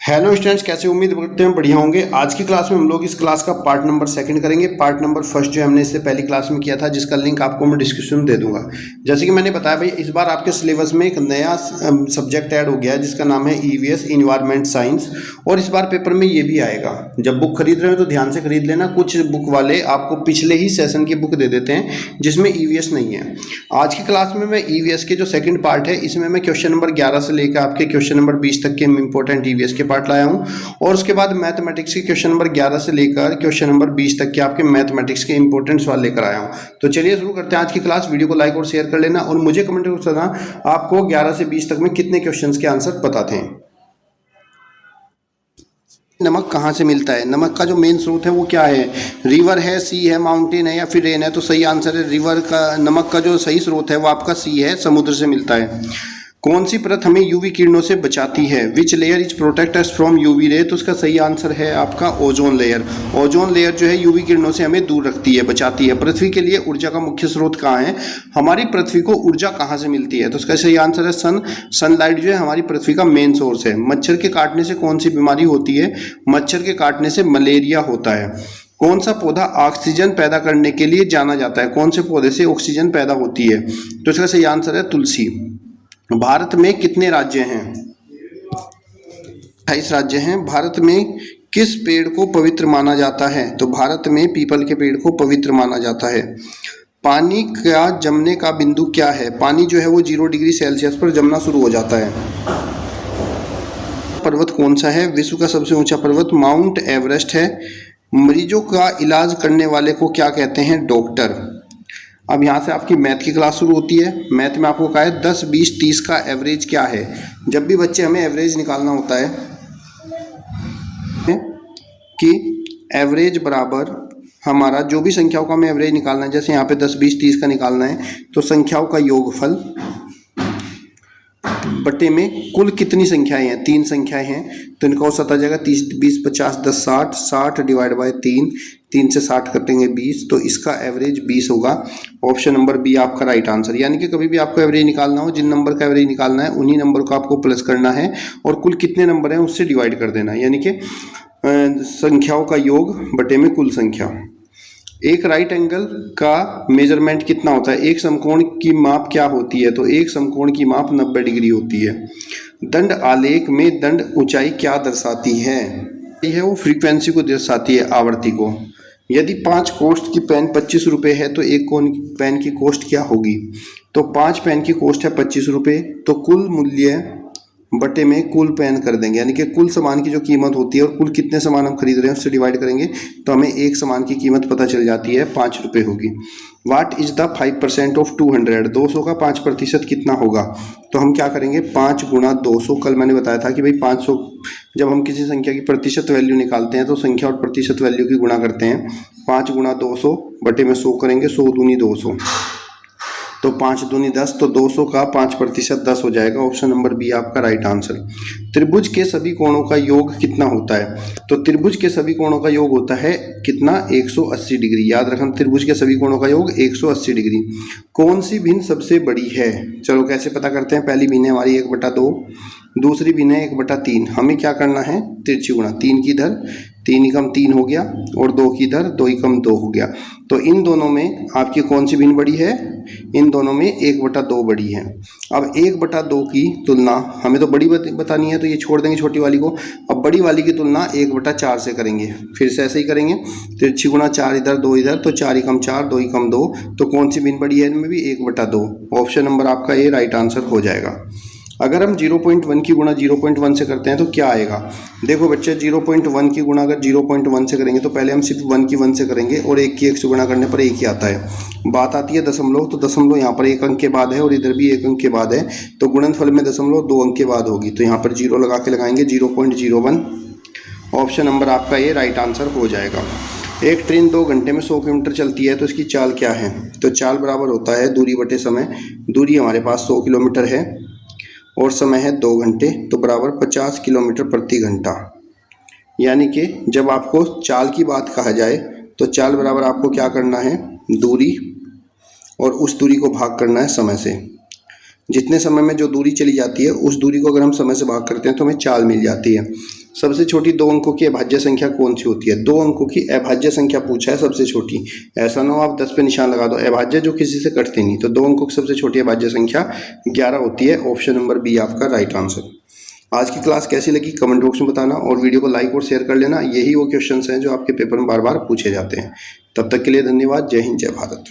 Hello students, कैसे उम्मीद करते हैं बढ़िया होंगे। आज की क्लास में हम लोग इस क्लास का पार्ट नंबर सेकंड करेंगे। पार्ट नंबर फर्स्ट जो हमने इससे पहली क्लास में किया था, जिसका लिंक आपको मैं डिस्क्रिप्शन में दे दूंगा। जैसे कि मैंने बताया भाई, इस बार आपके सिलेबस में एक नया सब्जेक्ट ऐड हो गया है जिसका नाम है ईवीएस इन्वायरमेंट साइंस। और इस बार पेपर में ये भी आएगा। जब बुक खरीद रहे हो तो ध्यान से खरीद लेना। कुछ बुक वाले आपको पिछले ही सेशन की बुक दे देते हैं जिसमें ईवीएस नहीं है। आज की क्लास में मैं ईवीएस के जो सेकंड पार्ट है, इसमें मैं क्वेश्चन नंबर 11 से लेकर आपके क्वेश्चन नंबर 20 तक के इंपॉर्टेंट ईवीएस के पार्ट लाया हूँ। और उसके बाद मैथमेटिक्स के क्वेश्चन नंबर 11 से लेकर क्वेश्चन नंबर 20 तक के आपके मैथमेटिक्स के इंपॉर्टेंट सवाल लेकर आया हूं। तो चलिए शुरू करते हैं आज की क्लास। वीडियो को लाइक और शेयर कर लेना और मुझे कमेंट करके बताना आपको 11 से 20 तक में कितने क्वेश्चंस के आंसर पता थे। नमक कहाँ से मिलता है? नमक का जो मेन स्रोत है वो क्या है? रिवर है, सी है, माउंटेन है या फिर रेन है? तो सही आंसर है रिवर का। नमक का जो सही स्रोत है वो आपका सी है, समुद्र से मिलता है। कौन सी परत हमें यूवी किरणों से बचाती है? Which layer is protect us from UV ray? तो उसका सही आंसर है आपका ओजोन लेयर। ओजोन लेयर जो है यूवी किरणों से हमें दूर रखती है, बचाती है। पृथ्वी के लिए ऊर्जा का मुख्य स्रोत कहाँ है? हमारी पृथ्वी को ऊर्जा कहाँ से मिलती है? तो उसका सही आंसर है सन। सनलाइट जो है हमारी पृथ्वी का मेन सोर्स है। मच्छर के काटने से कौन सी बीमारी होती है? मच्छर के काटने से मलेरिया होता है। कौन सा पौधा ऑक्सीजन पैदा करने के लिए जाना जाता है? कौन से पौधे से ऑक्सीजन पैदा होती है? तो इसका सही आंसर है तुलसी। भारत में कितने राज्य हैं? 28 राज्य हैं। भारत में किस पेड़ को पवित्र माना जाता है? तो भारत में पीपल के पेड़ को पवित्र माना जाता है। पानी का जमने का बिंदु क्या है? पानी जो है वो 0 डिग्री सेल्सियस पर जमना शुरू हो जाता है। पर्वत कौन सा है? विश्व का सबसे ऊंचा पर्वत माउंट एवरेस्ट है। मरीजों का इलाज करने वाले को क्या कहते हैं? डॉक्टर। अब यहाँ से आपकी मैथ की क्लास शुरू होती है। मैथ में आपको कहा है 10, 20, 30 का एवरेज क्या है। जब भी बच्चे हमें एवरेज निकालना होता है कि एवरेज बराबर हमारा जो भी संख्याओं का हमें एवरेज निकालना है, जैसे यहाँ पे 10, 20, 30 का निकालना है, तो संख्याओं का योगफल बटे में कुल कितनी संख्याएं हैं? 3 संख्याएं हैं, तो इनका औसत आ जाएगा 30, 20, 50, 10, 60। 60 डिवाइड बाय 3, 3 से 60 कटेंगे 20, तो इसका एवरेज 20 होगा। ऑप्शन नंबर बी आपका राइट आंसर। यानी कि कभी भी आपको एवरेज निकालना हो, जिन नंबर का एवरेज निकालना है उन्हीं नंबर को आपको प्लस करना है और कुल कितने नंबर हैं उससे डिवाइड कर देना है। यानी कि संख्याओं का योग बटे में कुल संख्या। एक राइट एंगल का मेजरमेंट कितना होता है? एक समकोण की माप क्या होती है? तो एक समकोण की माप 90 डिग्री होती है। दंड आलेख में दंड ऊंचाई क्या दर्शाती है? यह वो फ्रीक्वेंसी को दर्शाती है, आवृत्ति को। यदि 5 कोष्ठ की पेन 25 रुपये है तो एक पेन की कोष्ठ क्या होगी? तो 5 पेन की कोष्ठ है 25 रुपये, तो कुल मूल्य बटे में कुल पेन कर देंगे। यानी कि कुल सामान की जो कीमत होती है और कुल कितने सामान हम खरीद रहे हैं उससे डिवाइड करेंगे तो हमें एक सामान की कीमत पता चल जाती है, 5 रुपये होगी। What is the 5% of 200? 200 का 5% कितना होगा? तो हम क्या करेंगे, 5 गुणा 200। कल मैंने बताया था कि भाई 500 जब हम किसी संख्या की प्रतिशत वैल्यू निकालते हैं तो संख्या और प्रतिशत वैल्यू की गुणा करते हैं। 5 गुणा 200 बटे में 100 करेंगे, 100 दूनी 200, तो 5 दूनी 10, तो 200 का 5% 10 हो जाएगा। ऑप्शन नंबर बी आपका राइट आंसर। त्रिभुज के सभी कोणों का योग कितना होता है? तो त्रिभुज के सभी कोणों का योग होता है कितना? 180 डिग्री। याद रखना, त्रिभुज के सभी कोणों का योग 180 डिग्री। कौन सी भिन्न सबसे बड़ी है? चलो कैसे पता करते हैं। पहली भिन्न है हमारी 1/2, दूसरी भिन्न है 1/3। हमें क्या करना है? तिरछी गुणा। 3 की इधर, 3 एकम 3 हो गया, और 2 की इधर, 2 एकम 2 हो गया। तो इन दोनों में आपकी कौन सी भिन्न बड़ी है? इन दोनों में 1/2 बड़ी है। अब 1/2 की तुलना, हमें तो बड़ी बतानी है तो ये छोड़ देंगे छोटी वाली को। अब बड़ी वाली की तुलना 1/4 से करेंगे। फिर से ऐसे ही करेंगे, तिरछी गुणा 4 इधर 2 इधर, तो 4 एकम 4, 2 एकम 2। तो कौन सी भिन्न बड़ी है इनमें भी? 1/2। ऑप्शन नंबर आपका ये राइट आंसर हो जाएगा। अगर हम 0.1 की गुणा 0.1 से करते हैं तो क्या आएगा? देखो बच्चे, 0.1 की गुणा अगर 0.1 से करेंगे तो पहले हम सिर्फ 1 की 1 से करेंगे और 1 की 1 से गुणा करने पर 1 ही आता है। बात आती है दशमलव, तो दशमलव यहाँ पर 1 अंक के बाद है और इधर भी 1 अंक के बाद है, तो गुणनफल में दशमलव 2 अंक के बाद होगी। तो यहाँ पर 0 लगा के लगाएंगे, 0.01। ऑप्शन नंबर आपका ये राइट आंसर हो जाएगा। एक ट्रेन 2 घंटे में 100 किलोमीटर चलती है तो इसकी चाल क्या है? तो चाल बराबर होता है दूरी बटे समय। दूरी हमारे पास 100 किलोमीटर है और समय है 2 घंटे, तो बराबर 50 किलोमीटर प्रति घंटा। यानी कि जब आपको चाल की बात कहा जाए तो चाल बराबर आपको क्या करना है? दूरी, और उस दूरी को भाग करना है समय से। जितने समय में जो दूरी चली जाती है उस दूरी को अगर हम समय से भाग करते हैं तो हमें चाल मिल जाती है। सबसे छोटी 2 अंकों की अभाज्य संख्या कौन सी होती है? 2 अंकों की अभाज्य संख्या पूछा है सबसे छोटी, ऐसा ना हो आप 10 पे निशान लगा दो। अभाज्य जो किसी से कटती नहीं, तो 2 अंकों की सबसे छोटी अभाज्य संख्या 11 होती है। ऑप्शन नंबर बी आपका राइट आंसर। आज की क्लास कैसी लगी कमेंट बॉक्स में बताना, और वीडियो को लाइक और शेयर कर लेना। यही वो क्वेश्चंस हैं जो आपके पेपर में बार बार पूछे जाते हैं। तब तक के लिए धन्यवाद। जय हिंद, जय भारत।